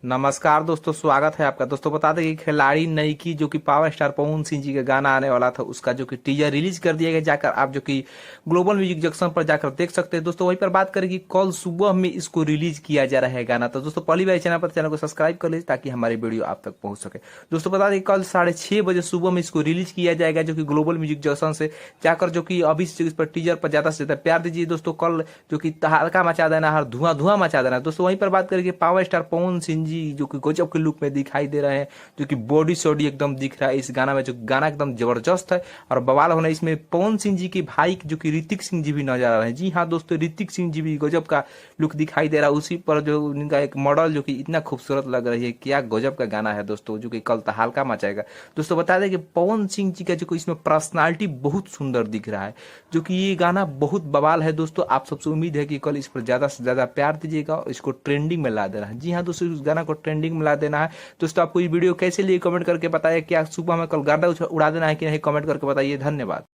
नमस्कार दोस्तों, स्वागत है आपका। दोस्तों बता दें कि खिलाड़ी नईकी जो कि पावर स्टार पवन सिंह जी का गाना आने वाला था, उसका जो कि टीजर रिलीज कर दिया गया। जाकर आप जो कि ग्लोबल म्यूजिक जंक्शन पर जाकर देख सकते हैं। दोस्तों वहीं पर बात करें कि कल सुबह में इसको रिलीज किया जा रहा है गाना। तो दोस्तों पहली बार चैनल को सब्सक्राइब कर लीजिए ताकि हमारी वीडियो आप तक पहुंच सके। दोस्तों बता दें कि कल 6:30 सुबह में इसको रिलीज किया जाएगा, जो कि ग्लोबल म्यूजिक जंक्शन से जाकर जो कि अभी से इस पर टीजर पर ज्यादा से ज्यादा प्यार दीजिए। दोस्तों कल जो कि तहलका मचा देना, हर धुआं धुआं मचा देना। दोस्तों वहीं पर बात करें कि पावर स्टार पवन सिंह जी जो कि गजब के लुक में दिखाई दे रहे हैं, जो कि बॉडी सॉडी एकदम दिख रहा है इस गाना में। जो गाना एकदम जबरदस्त है और बवाल होना। इसमें पवन सिंह जी के भाई जो कि ऋतिक सिंह जी भी नजर आ रहे हैं। जी हाँ दोस्तों, ऋतिक सिंह जी भी गजब का लुक दिखाई दे रहा है। उसी पर जो उनका एक मॉडल जो कि इतना खूबसूरत लग रही है, क्या गजब का गाना है दोस्तों, जो कि कल तहलका मचाएगा। दोस्तों बता दें कि पवन सिंह जी का जो इसमें पर्सनालिटी बहुत सुंदर दिख रहा है, जो कि ये गाना बहुत बवाल है। दोस्तों आप सबसे उम्मीद है कि कल इस पर ज्यादा से ज्यादा प्यार दीजिएगा और इसको ट्रेंडिंग में ला देना है। जी हाँ दोस्तों, इस गाना को ट्रेंडिंग में ला देना है। दोस्तों आपको ये वीडियो कैसे लिए कमेंट करके बताइए। क्या सुबह में कल गर्दा उड़ा देना है कि नहीं, कमेंट करके बताइए। धन्यवाद।